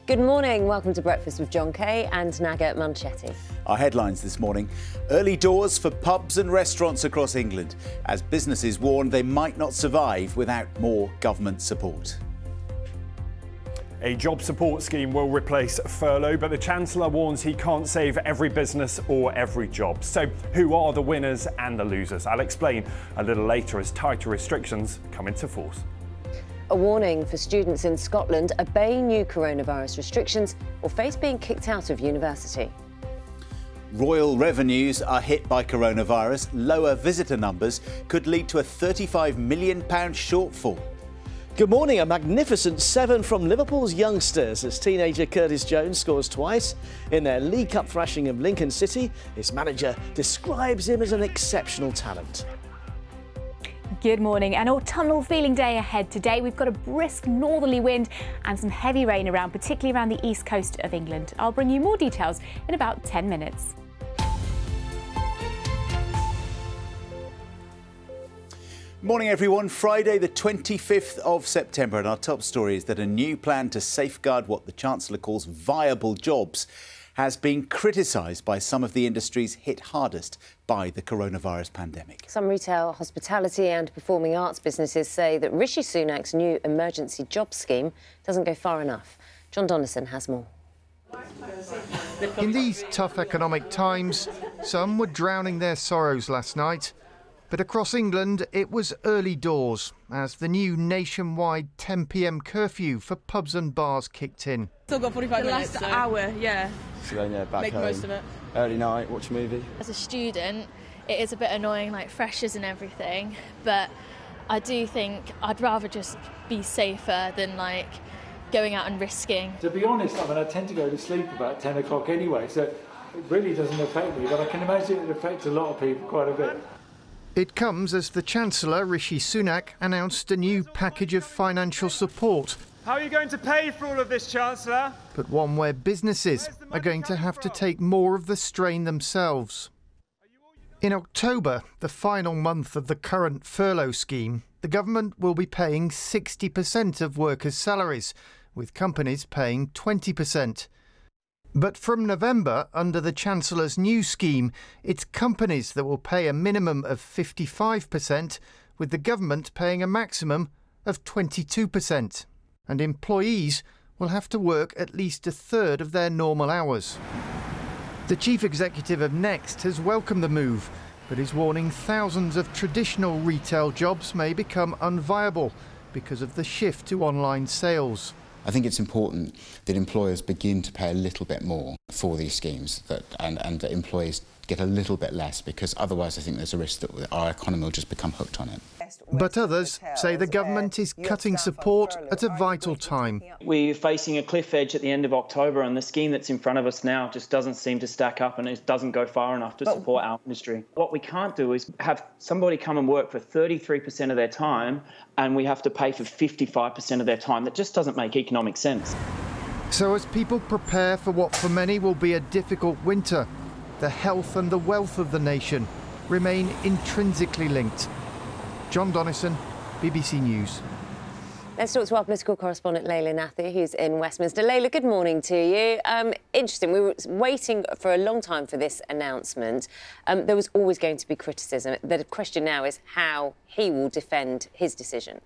Good morning. Welcome to Breakfast with John Kay and Naga Manchetti. Our headlines this morning. Early doors for pubs and restaurants across England as businesses warn they might not survive without more government support. A job support scheme will replace furlough, but the Chancellor warns he can't save every business or every job. So who are the winners and the losers? I'll explain a little later as tighter restrictions come into force. A warning for students in Scotland obeying new coronavirus restrictions or face being kicked out of university. Royal revenues are hit by coronavirus. Lower visitor numbers could lead to a £35 million shortfall. Good morning. A magnificent 7 from Liverpool's youngsters as teenager Curtis Jones scores twice. In their League Cup thrashing of Lincoln City, his manager describes him as an exceptional talent. Good morning. An autumnal feeling day ahead today. We've got a brisk northerly wind and some heavy rain around, particularly around the east coast of England. I'll bring you more details in about 10 minutes. Morning everyone, Friday the 25th of September, and our top story is that a new plan to safeguard what the Chancellor calls viable jobs has been criticised by some of the industries hit hardest by the coronavirus pandemic. Some retail, hospitality and performing arts businesses say that Rishi Sunak's new emergency job scheme doesn't go far enough. John Donnison has more. In these tough economic times, some were drowning their sorrows last night. But across England, it was early doors as the new nationwide 10 p.m. curfew for pubs and bars kicked in. Still got 45 minutes. The last hour, yeah. So then, back Make home, the most of it. Early night, watch a movie. As a student, it is a bit annoying, like freshers and everything, but I do think I'd rather just be safer than like going out and risking. To be honest, I tend to go to sleep about 10 o'clock anyway, so it really doesn't affect me, but I can imagine it affects a lot of people quite a bit. It comes as the Chancellor, Rishi Sunak, announced a new package of financial support. How are you going to pay for all of this, Chancellor? But one where businesses are going to have to take more of the strain themselves. In October, the final month of the current furlough scheme, the government will be paying 60% of workers' salaries, with companies paying 20%. But from November, under the Chancellor's new scheme, it's companies that will pay a minimum of 55%, with the government paying a maximum of 22%. And employees will have to work at least a third of their normal hours. The chief executive of Next has welcomed the move, but is warning thousands of traditional retail jobs may become unviable because of the shift to online sales. I think it's important that employers begin to pay a little bit more for these schemes and that employees get a little bit less, because otherwise I think there's a risk that our economy will just become hooked on it. But others say the government is cutting support at a vital time. We're facing a cliff edge at the end of October, and the scheme that's in front of us now just doesn't seem to stack up, and it doesn't go far enough to support our industry. What we can't do is have somebody come and work for 33% of their time and we have to pay for 55% of their time. That just doesn't make economic sense. So as people prepare for what for many will be a difficult winter, the health and the wealth of the nation remain intrinsically linked. John Donnison, BBC News. Let's talk to our political correspondent Layla Nathi, who's in Westminster. Layla, good morning to you. Interesting, we were waiting for a long time for this announcement. There was always going to be criticism. The question now is how he will defend his decision.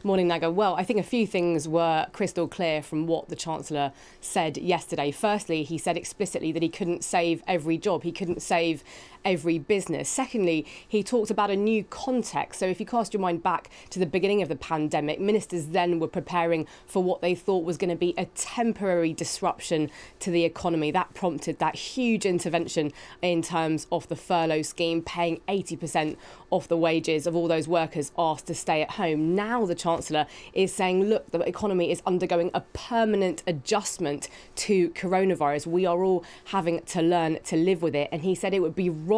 Morning, Naga. Well, I think a few things were crystal clear from what the Chancellor said yesterday. Firstly, he said explicitly that he couldn't save every job. He couldn't save every business. Secondly, he talked about a new context. So if you cast your mind back to the beginning of the pandemic, ministers then were preparing for what they thought was going to be a temporary disruption to the economy. That prompted that huge intervention in terms of the furlough scheme, paying 80% of the wages of all those workers asked to stay at home. Now the Chancellor is saying, look, the economy is undergoing a permanent adjustment to coronavirus. We are all having to learn to live with it. And he said it would be wrong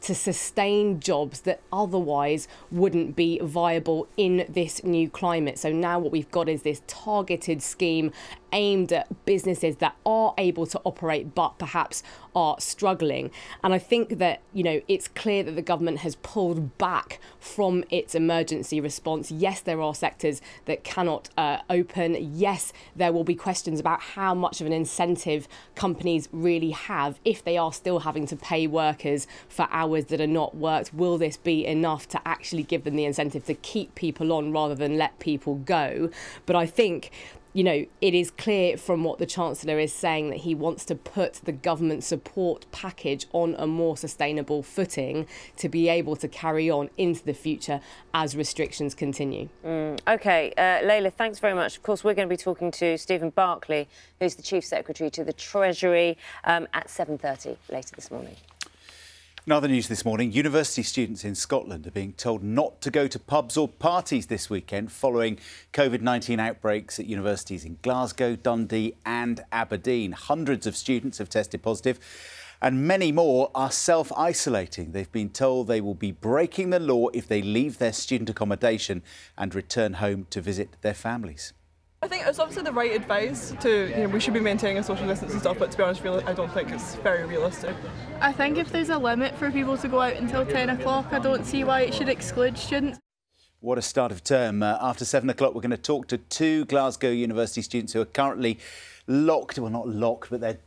to sustain jobs that otherwise wouldn't be viable in this new climate. So now what we've got is this targeted scheme aimed at businesses that are able to operate but perhaps are struggling. And I think that, you know, it's clear that the government has pulled back from its emergency response. Yes, there are sectors that cannot open. Yes, there will be questions about how much of an incentive companies really have if they are still having to pay workers for hours that are not worked. Will this be enough to actually give them the incentive to keep people on rather than let people go? But I think, you know, it is clear from what the Chancellor is saying that he wants to put the government support package on a more sustainable footing to be able to carry on into the future as restrictions continue. OK, Layla, thanks very much. Of course, we're going to be talking to Stephen Barclay, who's the Chief Secretary to the Treasury, at 7:30 later this morning. In other news this morning, university students in Scotland are being told not to go to pubs or parties this weekend following COVID-19 outbreaks at universities in Glasgow, Dundee and Aberdeen. Hundreds of students have tested positive and many more are self-isolating. They've been told they will be breaking the law if they leave their student accommodation and return home to visit their families. I think it's obviously the right advice to, you know, we should be maintaining a social distance and stuff, but to be honest, I don't think it's very realistic. I think if there's a limit for people to go out until 10 o'clock, I don't see why it should exclude students. What a start of term. After 7 o'clock, we're going to talk to two Glasgow University students who are currently locked, well, not locked, but they're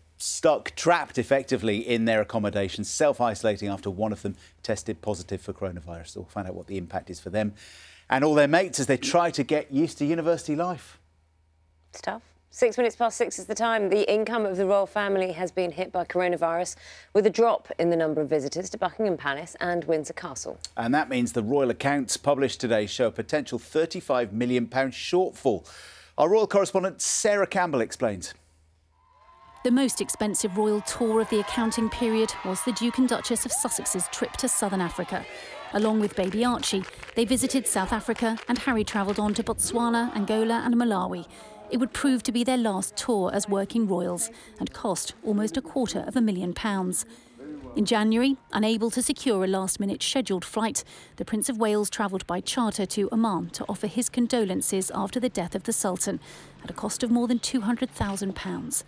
trapped effectively in their accommodation, self-isolating after one of them tested positive for coronavirus. So we'll find out what the impact is for them and all their mates as they try to get used to university life. It's tough. 6 minutes past 6 is the time. The income of the royal family has been hit by coronavirus, with a drop in the number of visitors to Buckingham Palace and Windsor Castle. And that means the royal accounts published today show a potential £35 million shortfall. Our royal correspondent Sarah Campbell explains. The most expensive royal tour of the accounting period was the Duke and Duchess of Sussex's trip to southern Africa. Along with baby Archie, they visited South Africa and Harry travelled on to Botswana, Angola and Malawi. It would prove to be their last tour as working royals and cost almost £250,000. In January, unable to secure a last-minute scheduled flight, the Prince of Wales travelled by charter to Oman to offer his condolences after the death of the Sultan at a cost of more than £200,000.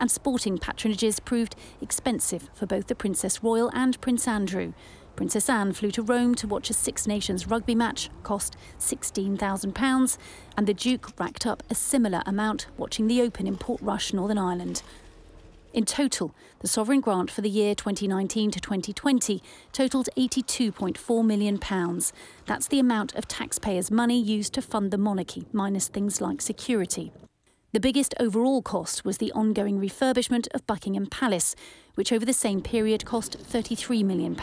And sporting patronages proved expensive for both the Princess Royal and Prince Andrew. Princess Anne flew to Rome to watch a Six Nations rugby match, cost £16,000, and the Duke racked up a similar amount watching the Open in Portrush, Northern Ireland. In total, the sovereign grant for the year 2019 to 2020 totalled £82.4 million. That's the amount of taxpayers' money used to fund the monarchy, minus things like security. The biggest overall cost was the ongoing refurbishment of Buckingham Palace, which over the same period cost £33 million.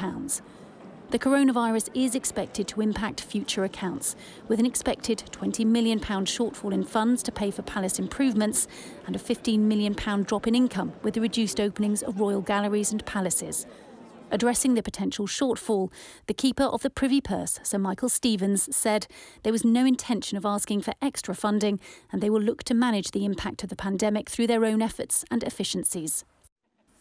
The coronavirus is expected to impact future accounts, with an expected £20 million shortfall in funds to pay for palace improvements and a £15 million drop in income with the reduced openings of royal galleries and palaces. Addressing the potential shortfall, the Keeper of the Privy Purse, Sir Michael Stevens, said there was no intention of asking for extra funding and they will look to manage the impact of the pandemic through their own efforts and efficiencies.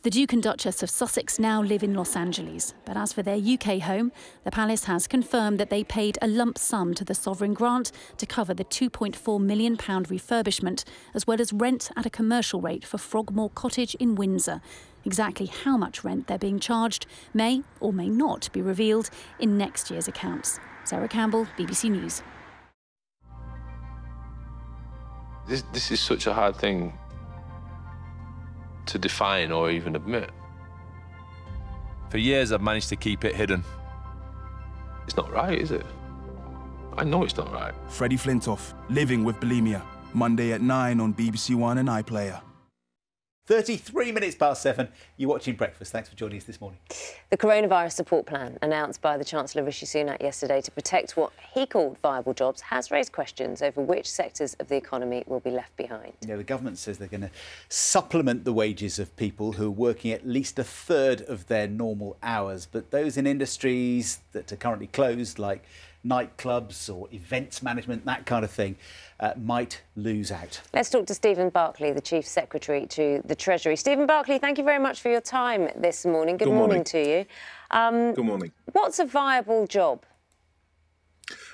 The Duke and Duchess of Sussex now live in Los Angeles, but as for their UK home, the palace has confirmed that they paid a lump sum to the sovereign grant to cover the £2.4 million refurbishment, as well as rent at a commercial rate for Frogmore Cottage in Windsor. Exactly how much rent they're being charged may or may not be revealed in next year's accounts. Sarah Campbell, BBC News. This is such a hard thing to define or even admit. For years I've managed to keep it hidden. It's not right, is it? I know it's not right. Freddie Flintoff, Living with Bulimia, Monday at 9 on BBC One and iPlayer. 33 minutes past 7. You're watching Breakfast. Thanks for joining us this morning. The coronavirus support plan announced by the Chancellor Rishi Sunak yesterday to protect what he called viable jobs has raised questions over which sectors of the economy will be left behind. Yeah, the government says they're going to supplement the wages of people who are working at least a third of their normal hours. But those in industries that are currently closed, like nightclubs or events management, that kind of thing, might lose out. Let's talk to Stephen Barclay, the Chief Secretary to the Treasury. Stephen Barclay, thank you very much for your time this morning. Good morning to you. Good morning. What's a viable job?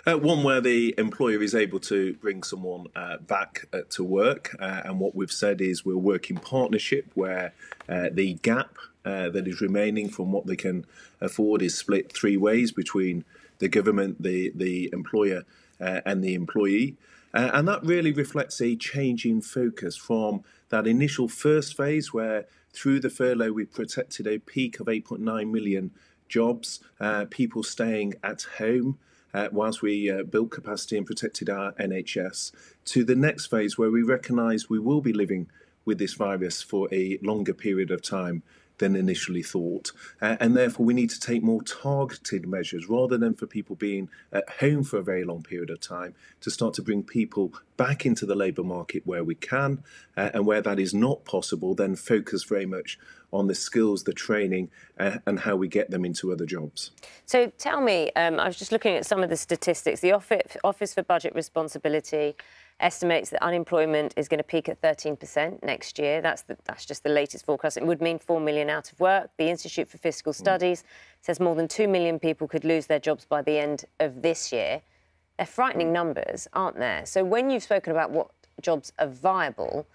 One where the employer is able to bring someone back to work, and what we've said is we'll work in partnership where the gap that is remaining from what they can afford is split 3 ways between the government, the employer and the employee. And that really reflects a change in focus from that initial first phase where through the furlough we protected a peak of 8.9 million jobs, people staying at home whilst we built capacity and protected our NHS, to the next phase where we recognise we will be living with this virus for a longer period of time than initially thought. And therefore we need to take more targeted measures rather than for people being at home for a very long period of time, to start to bring people back into the labour market where we can, and where that is not possible, then focus very much on the skills, the training, and how we get them into other jobs. So tell me, I was just looking at some of the statistics. The Office for Budget Responsibility estimates that unemployment is going to peak at 13% next year. That's just the latest forecast. It would mean 4 million out of work. The Institute for Fiscal Studies says more than 2 million people could lose their jobs by the end of this year. They're frightening numbers, aren't there? So when you've spoken about what jobs are viable,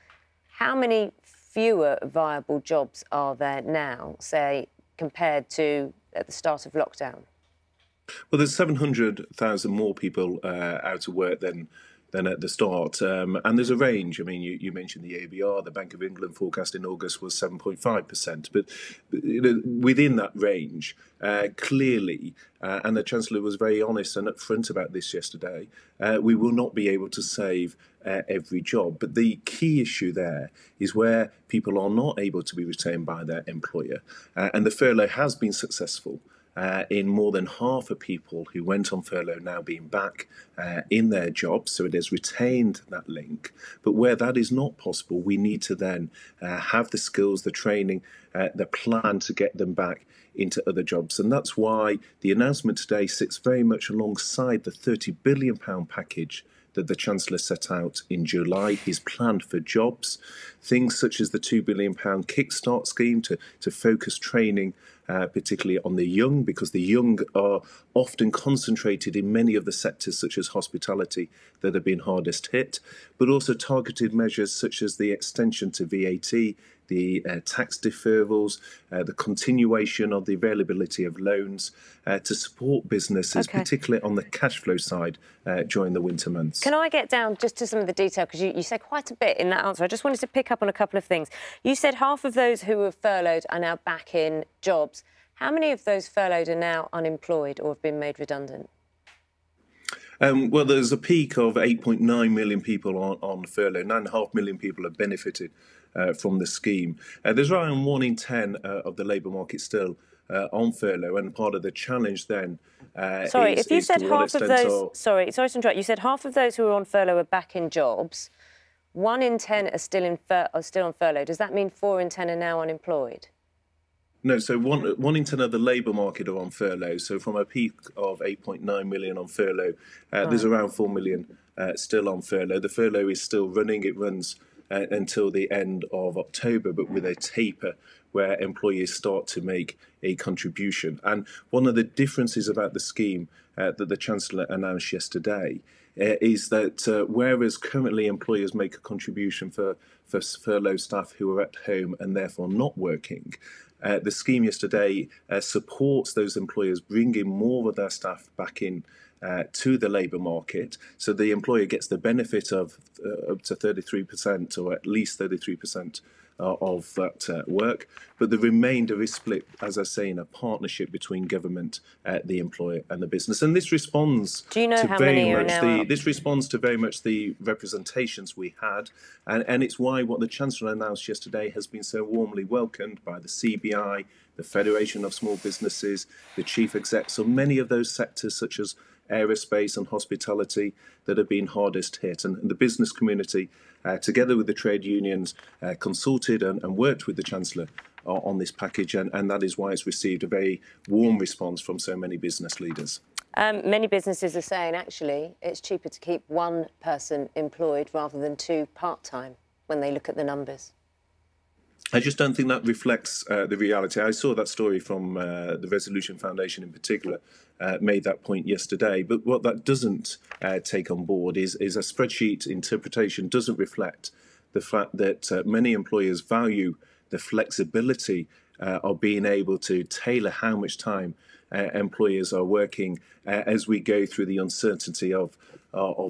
how many fewer viable jobs are there now, say, compared to at the start of lockdown? Well, there's 700,000 more people out of work than at the start. And there's a range. I mean, you mentioned the ABR, the Bank of England forecast in August was 7.5%. But within that range, clearly, and the Chancellor was very honest and upfront about this yesterday, we will not be able to save every job. But the key issue there is where people are not able to be retained by their employer. And the furlough has been successful. In more than half of people who went on furlough now being back in their jobs, so it has retained that link. But where that is not possible, we need to then have the skills, the training, the plan to get them back into other jobs. And that's why the announcement today sits very much alongside the £30 billion package that the Chancellor set out in July, his plan for jobs. Things such as the £2 billion kickstart scheme to focus training, particularly on the young, because the young are often concentrated in many of the sectors such as hospitality that have been hardest hit, but also targeted measures such as the extension to VAT, the tax deferrals, the continuation of the availability of loans to support businesses, particularly on the cash flow side during the winter months. Can I get down just to some of the detail? Because you said quite a bit in that answer. I just wanted to pick up on a couple of things. You said half of those who were furloughed are now back in jobs. How many of those furloughed are now unemployed or have been made redundant? Well, there's a peak of 8.9 million people on furlough. 9.5 million people have benefited from the scheme. There's around 1 in 10 of the labour market still on furlough, and part of the challenge then sorry, if you said half of those... Sorry to interrupt. You said half of those who are on furlough are back in jobs. 1 in 10 are still on furlough. Does that mean 4 in 10 are now unemployed? No, so one in 10 of the labour market are on furlough. So from a peak of 8.9 million on furlough, there's around 4 million still on furlough. The furlough is still running. It runs until the end of October, but with a taper where employees start to make a contribution. And one of the differences about the scheme that the Chancellor announced yesterday is that whereas currently employers make a contribution for furlough staff who are at home and therefore not working, the scheme yesterday supports those employers bringing more of their staff back in to the labour market, so the employer gets the benefit of up to 33% or at least 33% of that work, but the remainder is split, as I say, in a partnership between government, the employer and the business. And this responds this responds to very much the representations we had, and it's why what the Chancellor announced yesterday has been so warmly welcomed by the CBI, the Federation of Small Businesses, the chief execs of many of those sectors such as aerospace and hospitality that have been hardest hit. And the business community, together with the trade unions, consulted and worked with the Chancellor on this package, and that is why it's received a very warm response from so many business leaders. Many businesses are saying, actually, it's cheaper to keep one person employed rather than 2 part-time when they look at the numbers. I just don't think that reflects the reality. I saw that story from the Resolution Foundation in particular, made that point yesterday. But what that doesn't take on board is a spreadsheet interpretation doesn't reflect the fact that many employers value the flexibility of being able to tailor how much time employers are working as we go through the uncertainty of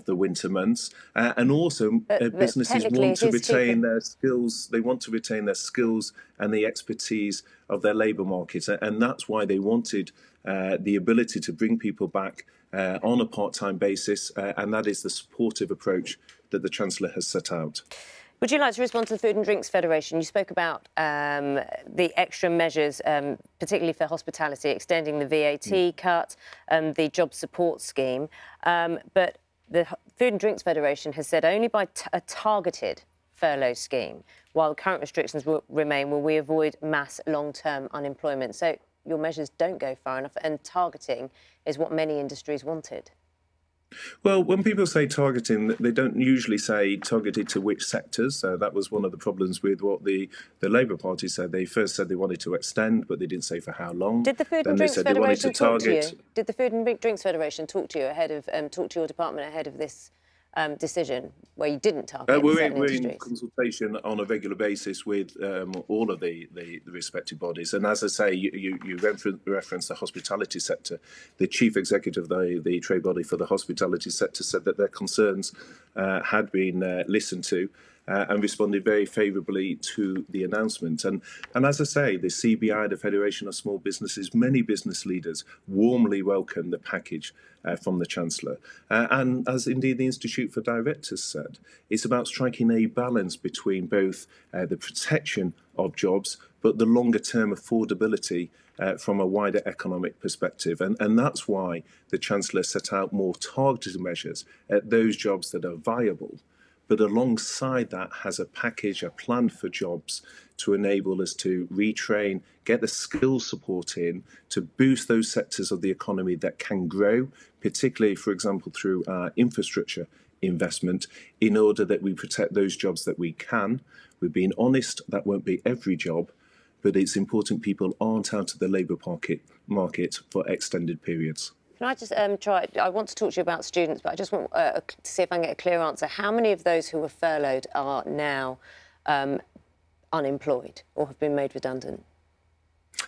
the winter months, and also businesses want to retain their skills. They want to retain their skills and the expertise of their labour market, and that's why they wanted the ability to bring people back on a part-time basis, and that is the supportive approach that the Chancellor has set out. Would you like to respond to the Food and Drinks Federation? You spoke about the extra measures, particularly for hospitality, extending the VAT cut, the job support scheme. But the Food and Drinks Federation has said only by a targeted furlough scheme, while the current restrictions will remain, will we avoid mass long-term unemployment. So your measures don't go far enough, and targeting is what many industries wanted. Well, when people say targeting, they don't usually say targeted to which sectors. That was one of the problems with what the Labour Party said. They first said they wanted to extend, but they didn't say for how long. Did the Food and Drinks Federation talk to you? Did the Food and Drinks Federation talk to you ahead of talk to your department ahead of this decision, where you didn't target we're certain in industries? consultation on a regular basis with all of the respective bodies. And as I say, you referenced the hospitality sector. The chief executive of the trade body for the hospitality sector said that their concerns had been listened to and responded very favourably to the announcement. And as I say, the CBI, the Federation of Small Businesses, many business leaders warmly welcome the package from the Chancellor. And as indeed the Institute for Directors said, it's about striking a balance between both the protection of jobs, but the longer-term affordability from a wider economic perspective. And that's why the Chancellor set out more targeted measures at those jobs that are viable, but alongside that has a package, a plan for jobs to enable us to retrain, get the skills support in, to boost those sectors of the economy that can grow, particularly, for example, through our infrastructure investment, in order that we protect those jobs that we can. We're being honest, that won't be every job, but it's important people aren't out of the labour market for extended periods. Can I just try? I want to talk to you about students, but I just want to see if I can get a clear answer. How many of those who were furloughed are now unemployed or have been made redundant?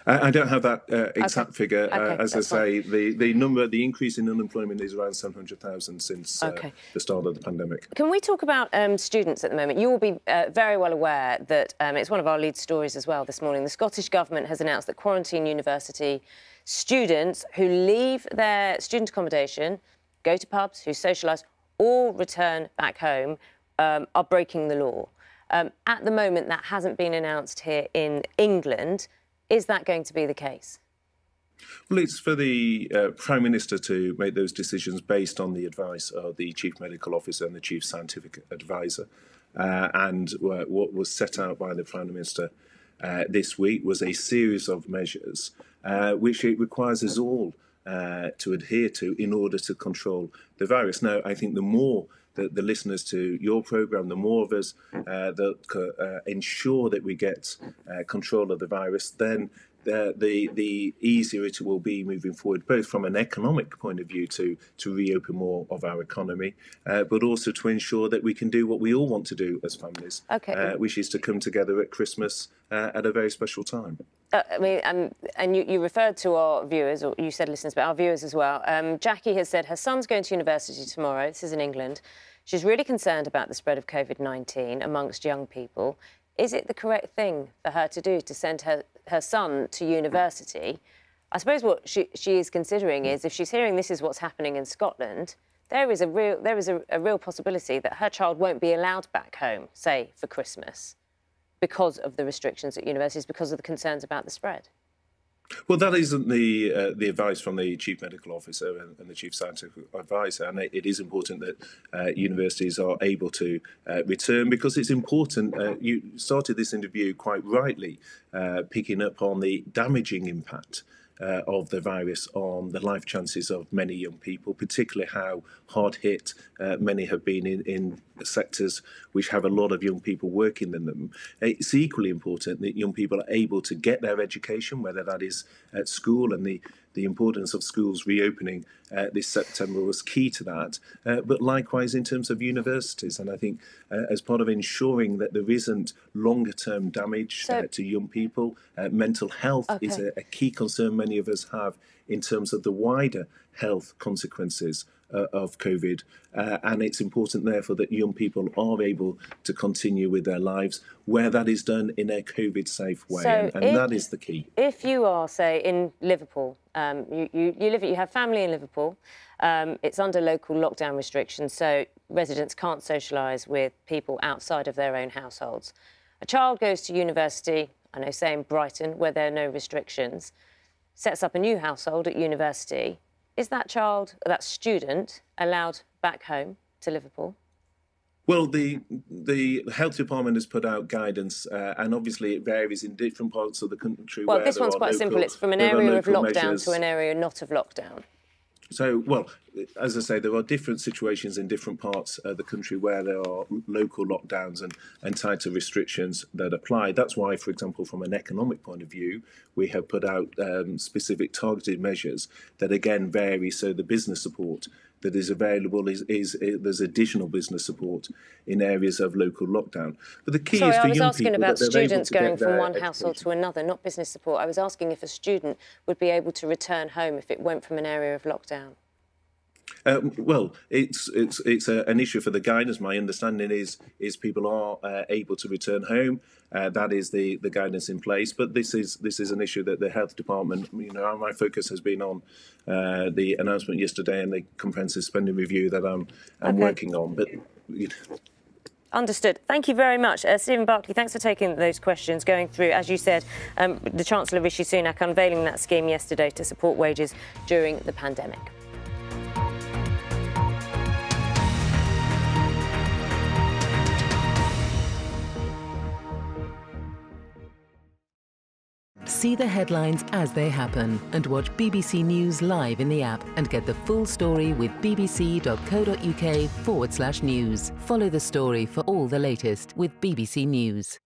I don't have that exact figure. As I say, the increase in unemployment is around 700,000 since the start of the pandemic. Can we talk about students at the moment? You will be very well aware that it's one of our lead stories as well this morning. The Scottish Government has announced that quarantine university students who leave their student accommodation, go to pubs, who socialise or return back home are breaking the law. At the moment, that hasn't been announced here in England. Is that going to be the case? Well, it's for the Prime Minister to make those decisions based on the advice of the Chief Medical Officer and the Chief Scientific Advisor. And what was set out by the Prime Minister this week was a series of measures which it requires us all to adhere to in order to control the virus. Now, I think the more that the listeners to your programme, the more of us that ensure that we get control of the virus, then the easier it will be moving forward, both from an economic point of view to reopen more of our economy, but also to ensure that we can do what we all want to do as families, which is to come together at Christmas at a very special time. I mean, and you referred to our viewers, or you said listeners, but our viewers as well. Jackie has said her son's going to university tomorrow. This is in England. She's really concerned about the spread of COVID-19 amongst young people. Is it the correct thing for her to do to send her son to university? I suppose what she is considering is, if she's hearing this is what's happening in Scotland, there is a real possibility that her child won't be allowed back home, say, for Christmas, because of the restrictions at universities, because of the concerns about the spread. Well, that isn't the advice from the Chief Medical Officer and the Chief Scientific Advisor, and it is important that universities are able to return, because it's important. You started this interview quite rightly, picking up on the damaging impact of the virus on the life chances of many young people, particularly how hard hit many have been in sectors which have a lot of young people working in them. It's equally important that young people are able to get their education, whether that is at school, and the importance of schools reopening this September was key to that, but likewise in terms of universities. And I think as part of ensuring that there isn't longer term damage to young people, mental health is a key concern many of us have in terms of the wider health consequences of COVID, and it's important therefore that young people are able to continue with their lives where that is done in a COVID safe way, and that is the key. If you are, say, in Liverpool, you have family in Liverpool, it's under local lockdown restrictions, so residents can't socialise with people outside of their own households. A child goes to university, I know, say in Brighton, where there are no restrictions, sets up a new household at university. Is that child, that student, allowed back home to Liverpool? Well, the health department has put out guidance, and obviously it varies in different parts of the country. Well, this one's quite simple. It's from an area of lockdown to an area not of lockdown. So, well, as I say, there are different situations in different parts of the country where there are local lockdowns and tighter restrictions that apply. That's why, for example, from an economic point of view, we have put out specific targeted measures that, again, vary. So the business support that is available there's additional business support in areas of local lockdown. But the key is for young people. I was asking about students going from one household to another, not business support. I was asking if a student would be able to return home if it went from an area of lockdown. Well, it's an issue for the guidance. My understanding is people are able to return home. That is the guidance in place. But this is an issue that the health department, my focus has been on the announcement yesterday and the comprehensive spending review that I'm working on. But Understood. Thank you very much. Stephen Barclay, thanks for taking those questions, going through, as you said, the Chancellor Rishi Sunak unveiling that scheme yesterday to support wages during the pandemic. See the headlines as they happen and watch BBC News live in the app and get the full story with bbc.co.uk/news. Follow the story for all the latest with BBC News.